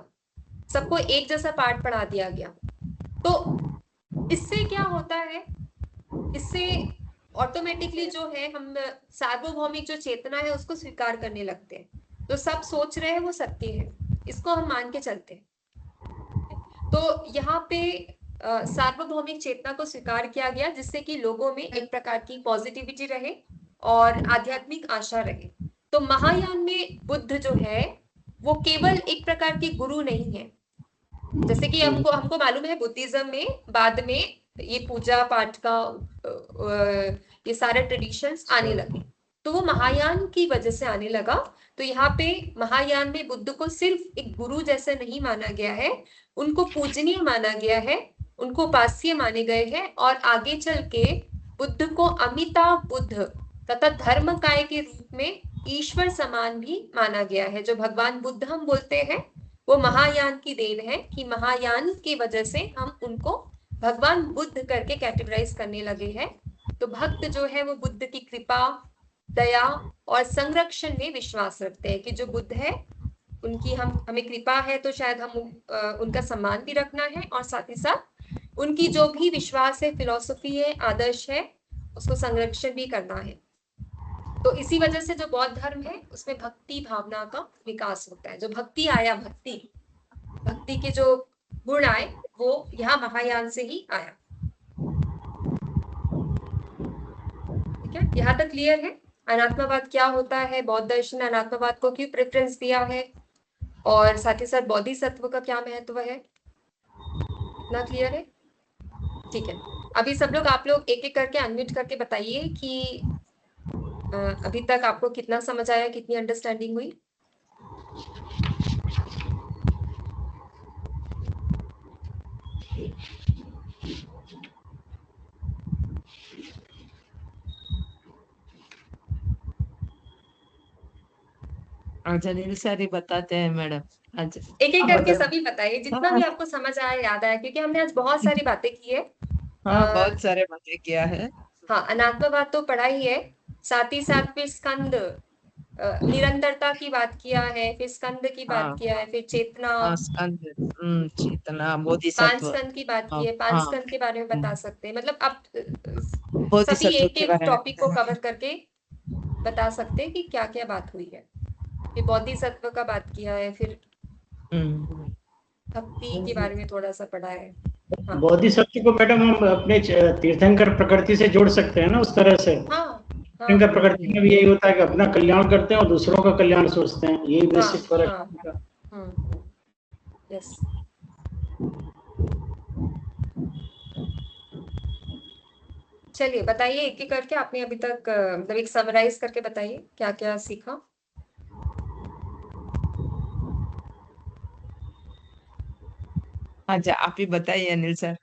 सबको एक जैसा पाठ पढ़ा दिया गया। तो इससे क्या होता है, इससे ऑटोमेटिकली जो है हम सार्वभौमिक जो चेतना है उसको स्वीकार करने लगते हैं। तो सब सोच रहे हैं वो सत्य है, इसको हम मान के चलते हैं। तो यहाँ पे सार्वभौमिक चेतना को स्वीकार किया गया, जिससे कि लोगों में एक प्रकार की पॉजिटिविटी रहे और आध्यात्मिक आशा रहे। तो महायान में बुद्ध जो है वो केवल एक प्रकार के गुरु नहीं है। जैसे कि हमको मालूम है बुद्धिज्म में बाद में ये पूजा पाठ का ये सारे ट्रेडिशंस आने लगे, तो वो महायान की वजह से आने लगा। तो यहाँ पे महायान में बुद्ध को सिर्फ एक गुरु जैसे नहीं माना गया है, उनको पूजनीय माना गया है, उनको उपास्य माने गए हैं, और आगे चल के बुद्ध को अमिताभ बुद्ध तथा धर्मकाय के रूप में ईश्वर समान भी माना गया है। जो भगवान बुद्ध हम बोलते हैं वो महायान की देन है, कि महायान की वजह से हम उनको भगवान बुद्ध करके कैटेगराइज करने लगे हैं। तो भक्त जो है वो बुद्ध की कृपा, दया और संरक्षण में विश्वास रखते हैं, कि जो बुद्ध है उनकी हमें कृपा है, तो शायद हम उनका सम्मान भी रखना है, और साथ ही साथ उनकी जो भी विश्वास है, फिलॉसफी है, आदर्श है, उसको संरक्षण भी करना है। तो इसी वजह से जो बौद्ध धर्म है उसमें भक्ति भावना का विकास होता है। जो भक्ति आया, भक्ति के जो गुण आए वो यहाँ महायान से ही आया। ठीक है, यहाँ तक क्लियर है अनात्मवाद क्या होता है, बौद्ध दर्शन ने अनात्मवाद को क्यों प्रेफरेंस दिया है, और साथ ही साथ बोधिसत्व का क्या महत्व है। इतना क्लियर है? ठीक है, अभी सब लोग आप लोग एक एक करके अनम्यूट करके बताइए कि अभी तक आपको कितना समझ आया, कितनी अंडरस्टैंडिंग हुई। अच्छा अनिल सर ही बताते हैं मैडम। अच्छा एक एक करके सभी बताइए, जितना भी आपको समझ आया, याद आया, क्योंकि हमने आज बहुत सारी बातें की है। हाँ बहुत सारे बातें किया है। हाँ, अनात्मवाद तो पढ़ा ही है, साथ ही साथ फिर स्कंद, निरंतरता की बात किया है, फिर स्कंद की बात किया है, फिर चेतना, चेतना, पांच बोधिसत्व, स्कंद की बात की है। पांच स्कंद के बारे में बता सकते हैं, मतलब आप सभी बोधिसत्व एक के एक बारे में टॉपिक को कवर करके बता सकते हैं कि क्या क्या बात हुई है। फिर बोधिसत्व का बात किया है, फिर भक्ति के बारे में थोड़ा सा पढ़ा है। हाँ। बोधिसत्व को मैडम हम अपने तीर्थंकर प्रकृति से जोड़ सकते हैं ना, उस तरह से। हाँ, तीर्थंकर प्रकृति में भी यही होता है कि अपना कल्याण करते हैं और दूसरों का कल्याण सोचते हैं, यही बेसिक फर्क है। यस। चलिए बताइए एक एक करके, आपने अभी तक मतलब एक समराइज करके बताइए क्या क्या सीखा। अच्छा आप ही बताइए अनिल सर।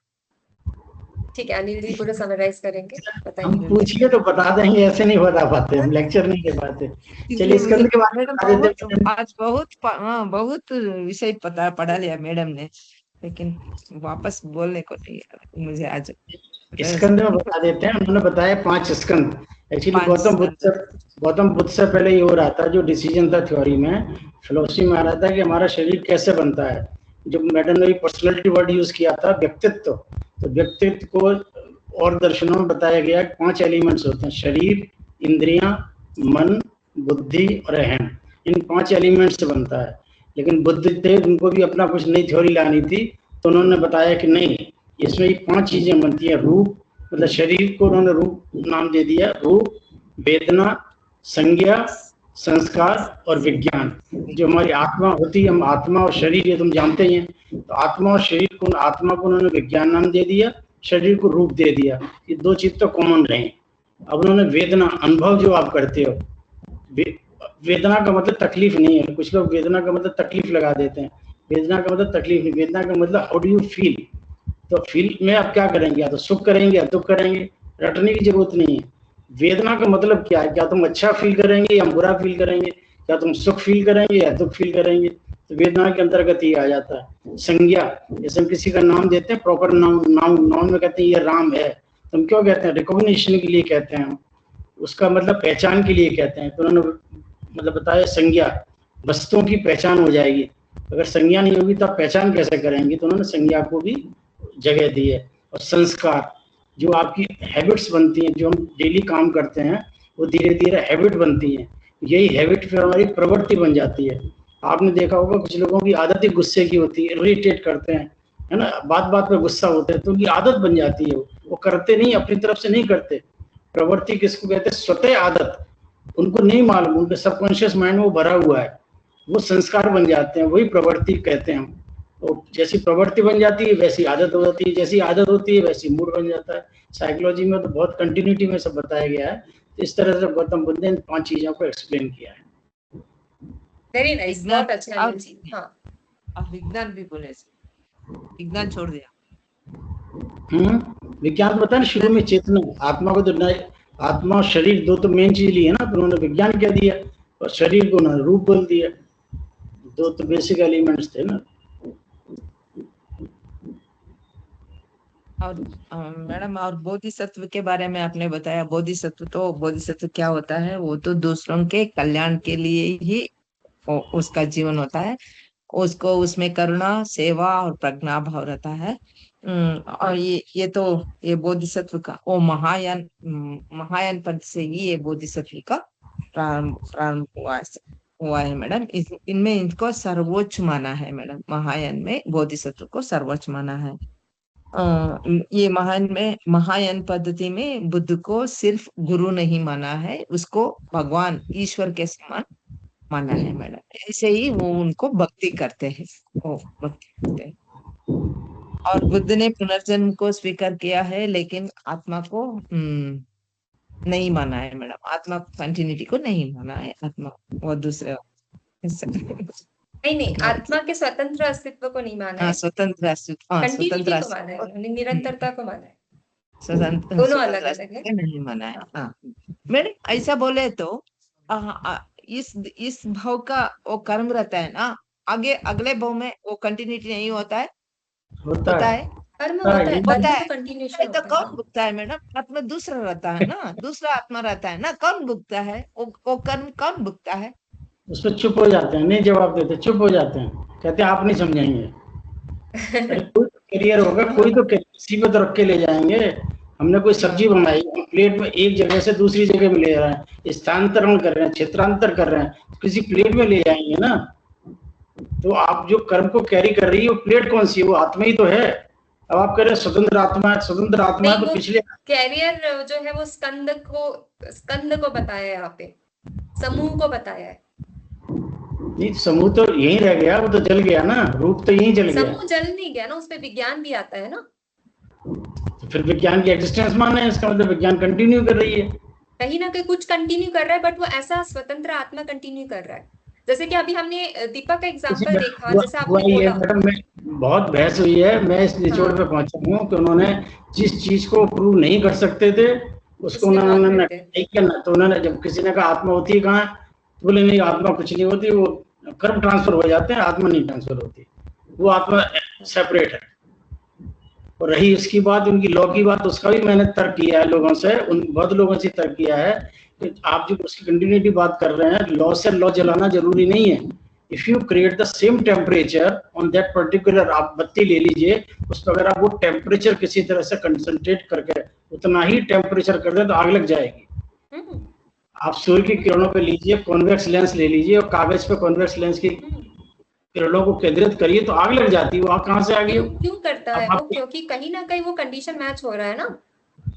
ठीक है, अनिल जी पूरा समराइज करेंगे, हम बताइए। पूछिए तो बता देंगे, ऐसे नहीं बता पाते, हम लेक्चर नहीं दे पाते। चलिए स्कंद के बारे में बता देते हैं। आज बहुत विषय पढ़ा लिया मैडम ने, लेकिन वापस बोलने को नहीं है मुझे आज। स्कंद में बता देते हैं। उन्होंने बताया 5 स्कंद। एक्चुअली गौतम बुद्ध से पहले ये हो रहा था, जो डिसीजन था थ्योरी में, फिलोसफी में आ रहा था कि हमारा शरीर कैसे बनता है। जो मैडम ने पर्सनैलिटी वर्ड यूज किया था, व्यक्तित्व, तो व्यक्तित्व को और दर्शनों में बताया गया 5 एलिमेंट्स होते हैं: शरीर, इंद्रियां, मन, बुद्धि और अहम। इन 5 एलिमेंट्स से बनता है। लेकिन बुद्ध थे, उनको भी अपना कुछ नई थ्योरी लानी थी, तो उन्होंने बताया कि नहीं, इसमें ये 5 चीजें बनती हैं। रूप, मतलब शरीर को उन्होंने रूप नाम दे दिया। रूप, वेदना, संज्ञा, संस्कार और विज्ञान। जो हमारी आत्मा होती है, हम आत्मा और शरीर ये तुम जानते ही हैं, तो आत्मा और शरीर को, आत्मा को उन्होंने विज्ञान नाम दे दिया, शरीर को रूप दे दिया। ये 2 चीज तो कॉमन रहे। अब उन्होंने वेदना, अनुभव जो आप करते हो, वेदना का मतलब तकलीफ नहीं है। कुछ लोग वेदना का मतलब तकलीफ लगा देते हैं। वेदना का मतलब तकलीफ नहीं, वेदना का मतलब हाउ डू यू फील। तो फील में आप क्या करेंगे, या तो सुख करेंगे या दुख करेंगे, रटने की जरूरत नहीं है। वेदना का मतलब क्या है, क्या तुम अच्छा फील करेंगे या बुरा फील करेंगे, क्या तुम सुख फील करेंगे या दुख फील करेंगे, तो वेदना के अंतर्गत ही आ जाता है। संज्ञा, जैसे हम किसी का नाम देते हैं, प्रॉपर नाउन में कहते हैं ये राम है, तो हम क्यों कहते हैं, रिकॉग्निशन के लिए कहते हैं हम, उसका मतलब पहचान के लिए कहते हैं। तो उन्होंने मतलब बताया संज्ञा, वस्तुओं की पहचान हो जाएगी। अगर संज्ञा नहीं होगी तो आप पहचान कैसे करेंगे, तो उन्होंने संज्ञा को भी जगह दी है। और संस्कार, जो आपकी हैबिट्स बनती हैं, जो हम डेली काम करते हैं, वो धीरे धीरे हैबिट बनती हैं। यही हैबिट फिर हमारी प्रवृत्ति बन जाती है। आपने देखा होगा कुछ लोगों की आदत ही गुस्से की होती है, इरिटेट करते हैं, है ना, बात बात पे गुस्सा होते हैं, तो उनकी आदत बन जाती है। वो करते नहीं, अपनी तरफ से नहीं करते। प्रवृत्ति किसको कहते हैं, स्वतः आदत, उनको नहीं मालूम, उनके सबकॉन्शियस माइंड में वो भरा हुआ है, वो संस्कार बन जाते हैं, वही प्रवृत्ति कहते हैं हम। तो जैसी प्रवृत्ति बन जाती है वैसी आदत हो जाती है, जैसी आदत होती है वैसी मूड बन जाता है। साइकोलॉजी में तो बहुत कंटिन्यूटी में सब बताया गया है। इस तरह से गौतम बुद्ध ने इन 5 चीजों को एक्सप्लेन किया है। वेरी नाइस, विज्ञान बहुत अच्छा अनिल जी। और हाँ, आप विज्ञान भी बोले, विज्ञान छोड़ दिया। विज्ञान तो बताया शुरू में, चेतना, आत्मा को तो आत्मा और शरीर दो तो मेन चीज ली है ना, फिर उन्होंने विज्ञान क्या दिया और शरीर को उन्होंने रूप बोल दिया। दो तो बेसिक एलिमेंट्स थे ना। और मैडम, और बोधिसत्व के बारे में आपने बताया। बोधिसत्व क्या होता है? वो तो दूसरों के कल्याण के लिए ही उसका जीवन होता है। उसको उसमें करुणा, सेवा और प्रज्ञा भाव रहता है। और ये बोधिसत्व का वो महायान पंथ से ही ये बोधिसत्व का प्रारंभ हुआ है मैडम। इनमें इनको सर्वोच्च माना है मैडम। महायान में बोधिसत्व को सर्वोच्च माना है। ये महायान पद्धति में बुद्ध को सिर्फ गुरु नहीं माना है, उसको भगवान ईश्वर के समान माना है मैडम। ऐसे ही वो उनको भक्ति करते हैं, वो भक्ति करते हैं। और बुद्ध ने पुनर्जन्म को स्वीकार किया है, लेकिन आत्मा को नहीं माना है मैडम। आत्मा कंटिन्यूटी को नहीं माना है। आत्मा वो दूसरे नहीं, आत्मा के स्वतंत्र अस्तित्व को नहीं माना है, स्वतंत्र अस्तित्व, कंटिन्यूटी को माना है, उन्होंने निरंतरता को माना है। स्वतंत्र दोनों अलग अलग है। नहीं माना है। हाँ मैडम, ऐसा बोले तो इस भाव का वो कर्म रहता है ना, आगे अगले भाव में वो कंटिन्यूटी नहीं होता है। होता है। कर्म होता है, होता कर्म है तो कंटिन्यूशन तो होता है कौन ना। भुगता है मैडम? आत्मा दूसरा रहता है ना, दूसरा आत्मा रहता है ना, कौन भुगता है? वो कर्म कौन भुगता है? उस पर चुप हो जाते हैं, नहीं जवाब देते, चुप हो जाते हैं, कहते हैं आप नहीं समझाएंगे। अरे कोई तो करियर होगा, कोई तो किसी पे तो रख के ले जाएंगे। हमने कोई सब्जी बनाई, हम प्लेट में एक जगह से दूसरी जगह में ले रहे हैं, स्थानांतरण कर रहे हैं, क्षेत्रांतर कर रहे हैं, किसी प्लेट में ले जाएंगे ना। तो आप जो कर्म को कैरी कर रही है वो प्लेट कौन सी है? वो आत्मा ही तो है। अब आप कह रहे हैं स्वतंत्र आत्मा है, स्वतंत्र आत्मा है, तो पिछले कैरियर जो है वो स्कंद को बताया है, यहाँ पे समूह को बताया है। नहीं, समूह तो यहीं रह गया, वो तो जल गया ना, रूप तो यहीं जल गया। समूह जल नहीं गया ना, उसपे विज्ञान भी आता है ना। तो फिर विज्ञान की एग्जिस्टेंस मानना है, इसका मतलब विज्ञान कंटिन्यू कर रही है। कहीं ना कहीं कुछ कंटिन्यू कर रहा है, बट वो ऐसा स्वतंत्र आत्मा कंटिन्यू कर रहा है। जैसे कि अभी हमने दीपक का एग्जांपल देखा, जैसे आपने बोला। मैडम, बहुत बहस हुई है, मैं इस निचोड़ पे पहुंचा हूँ कि उन्होंने जिस चीज को प्रूव नहीं कर सकते थे उसको उन्होंने नहीं किया ना। तो उन्होंने जब किसी ने कहा आत्मा होती है कहाँ, तो बोले नहीं, आत्मा कुछ नहीं होती, वो कर्म ट्रांसफर हो जाते हैं, आत्मा नहीं ट्रांसफर होती, वो आत्मा सेपरेट है। और रही इसकी बात, उनकी लॉ की बात, उसका भी मैंने तर्क किया है लोगों से, उन बहुत लोगों से तर्क किया है कि आप जो उसकी कंटिन्यूटी बात कर रहे हैं, लॉ से लॉ जलाना जरूरी नहीं है। If you create the same temperature on that particular, आप बत्ती ले लीजिए, उस पर अगर आप वो टेम्परेचर किसी तरह से कंसंट्रेट करके उतना ही टेम्परेचर कर दें तो आग लग जाएगी। आप सूर्य की किरणों पे लीजिए, कॉन्वेक्स लेंस ले लीजिए और कागज पे कॉन्वेक्स लेंस की किरणों को केंद्रित करिए तो आग लग जाती है। वो आग कहाँ से आ गई? क्यों करता है वो? क्योंकि कहीं ना कहीं वो कंडीशन मैच हो रहा है ना।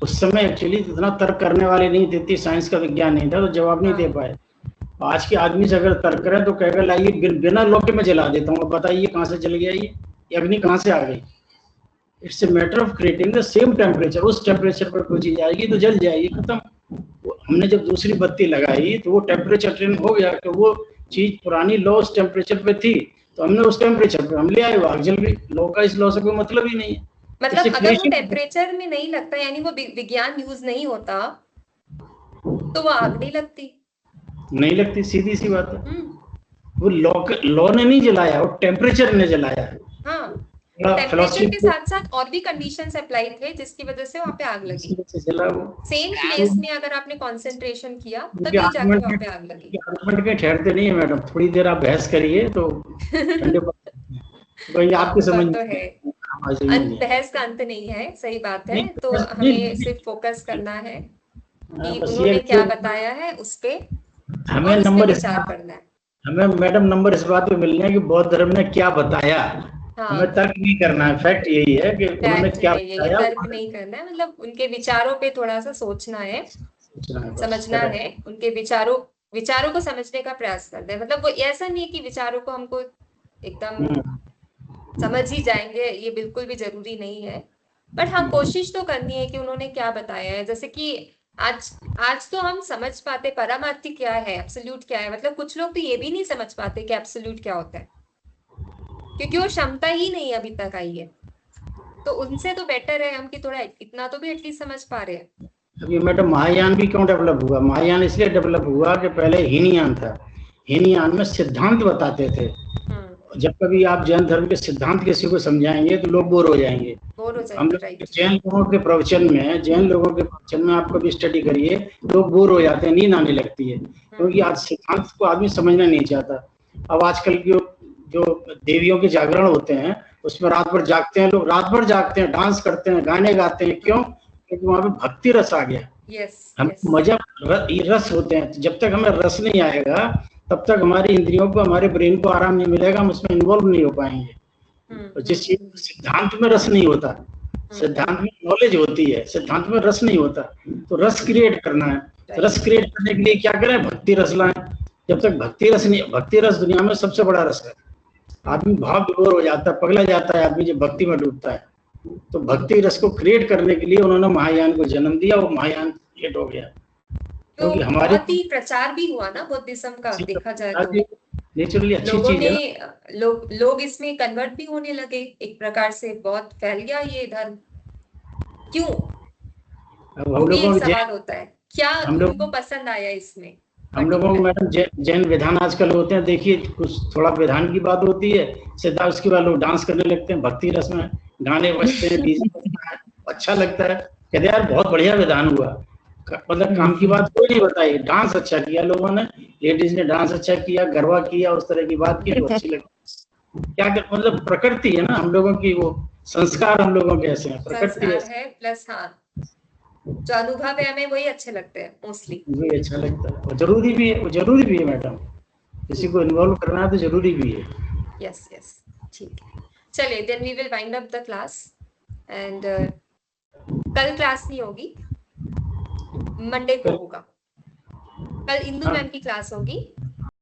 उस समय एक्चुअली इतना तर्क करने वाले नहीं थे, इतनी साइंस का विज्ञान नहीं था, तो जवाब नहीं दे पाए। आज के आदमी से अगर तर्क करें तो कहेगा लाइए बिना लौके में जला देता हूँ, बताइए कहाँ से जल गया ये अग्नि कहाँ से आ गई। It's a matter of creating the same temperature. उस टेम्परेचर पर कोई चीज आएगी तो जल जाएगी, खत्म। हमने जब दूसरी बत्ती लगाई तो वो टेम्परेचर ट्रेन हो गया कि वो चीज पुरानी लॉ उस टेम्परेचर पे थी, तो हमने उस टेम्परेचर पे हम ले आए, वो आग जल गई। लॉ का इस लॉ से कोई मतलब ही नहीं है। मतलब अगर वो टेम्परेचर में नहीं लगता, यानी वो विज्ञान यूज नहीं होता, तो वो आग नहीं लगती। नहीं लगती, सीधी सी बात है। वो लॉ ने नहीं जलाया, वो टेम्परेचर ने जलाया। हाँ, टेम्परेचर के साथ साथ और भी कंडीशंस अप्लाई थे जिसकी वजह से वहां पे आग लगी। सेम प्लेस में अगर आपने कंसंट्रेशन किया तभी जाके वहां पे आग लगी। आर्गुमेंट के ठहरते नहीं है मैडम, थोड़ी देर आप बहस करिए तो ठंडे वही आपकी समझ तो है। बहस का अंत नहीं है, सही बात है। तो हमें सिर्फ फोकस करना है कि उन्होंने क्या बताया है उस पे, हमें नंबर विचार करना है। हमें मैडम नंबर इस बात पे मिलना है कि बौद्ध धर्म ने क्या बताया। हमें तर्क नहीं करना है, फैक्ट यही है कि उन्होंने क्या बताया। तर्क नहीं करना है, मतलब उनके विचारों पे थोड़ा सा सोचना है, समझना है, उनके विचारों को समझने का प्रयास करना है। मतलब वो ऐसा नहीं है कि विचारों को हमको एकदम समझ ही जाएंगे, ये बिल्कुल भी जरूरी नहीं है। बट हाँ, कोशिश तो करनी है कि उन्होंने क्या बताया है। जैसे कि आज आज तो हम समझ पाते परमार्थी क्या है, एब्सोल्यूट क्या है, मतलब कुछ लोग तो ये भी नहीं समझ पाते कि एब्सोल्यूट क्या होता है, क्योंकि वो क्षमता ही नहीं अभी तक आई है। तो उनसे तो बेटर है हम कि थोड़ा इतना तो भी एटलीस्ट समझ पा रहे हैं। अभी मैडम महायान भी क्यों डेवलप हुआ? महायान इसलिए डेवलप हुआ कि पहले हीनयान था। हीनयान में सिद्धांत बताते थे। जब कभी आप जैन धर्म के सिद्धांत किसी को समझाएंगे तो लोग बोर हो जाएंगे। बोर हो हम जाएंगे, लोग राइट। जैन लोगों के प्रवचन में आप कभी स्टडी करिए, लोग बोर हो जाते हैं, नींद आने लगती है, क्योंकि आज सिद्धांत को आदमी समझना नहीं चाहता। अब आजकल की जो देवियों के जागरण होते हैं उसमें रात भर जागते हैं लोग, रात भर जागते हैं, डांस करते हैं, गाने गाते हैं। क्यों? क्योंकि वहां पे भक्ति रस आ गया। यस हम यस। मजा रस होते हैं। जब तक हमें रस नहीं आएगा तब तक हमारी इंद्रियों को, हमारे ब्रेन को आराम नहीं मिलेगा, हम उसमें इन्वॉल्व नहीं हो पाएंगे। और जिस चीज सिद्धांत में रस नहीं होता, सिद्धांत में नॉलेज होती है, सिद्धांत में रस नहीं होता, तो रस क्रिएट करना है। तो रस क्रिएट करने के लिए क्या करें? भक्ति रस लाएं। जब तक भक्ति रस नहीं, भक्ति रस दुनिया में सबसे बड़ा रस है। आदमी भाव विभोर हो जाता है, पगला जाता है आदमी जब भक्ति में डूबता है। तो भक्ति रस को क्रिएट करने के लिए उन्होंने महायान को जन्म दिया, वो महायान हिट हो गया। तो क्योंकि हमारी बहुत ही प्रचार भी हुआ ना बुद्धिज्म का, देखा जाए तो नेचुरली अच्छी लोगों चीज है। ने लोग इसमें कन्वर्ट भी होने लगे, एक प्रकार से बहुत फैल गया ये धर्म। क्यों? अब वो हम भी एक लोगों सवाल होता है, क्या हम लोग उनको पसंद आया इसमें हम लोगों को मैडम जैन विधान आजकल होते हैं, देखिए कुछ थोड़ा विधान की बात होती है, सीधा उसके बाद लोग डांस करने लगते हैं भक्ति रस में, गाने बजते हैं, डीजे बजता है, अच्छा लगता है, कहते यार बहुत बढ़िया विधान हुआ। मतलब काम की बात कोई नहीं बताई, डांस अच्छा किया लोगों ने, लेडीज ने डांस अच्छा किया, गरबा किया, उस तरह की बात की तो अच्छी लगती। क्या मतलब प्रकृति है ना हम लोगों की, वो संस्कार हम लोगों के ऐसे हैं, प्रकृति संस्कार है प्लस हाँ जो अनुभव है हमें वही अच्छे लगते हैं मोस्टली। वही अच्छा लगता है, और जरूरी भी है, वो जरूरी भी है मैडम, किसी को इन्वॉल्व करना है तो जरूरी भी है। यस यस, ठीक है। चलिए then we will wind up the class and कल क्लास नहीं होगी, मंडे को होगा। कल इंदु मैम की क्लास होगी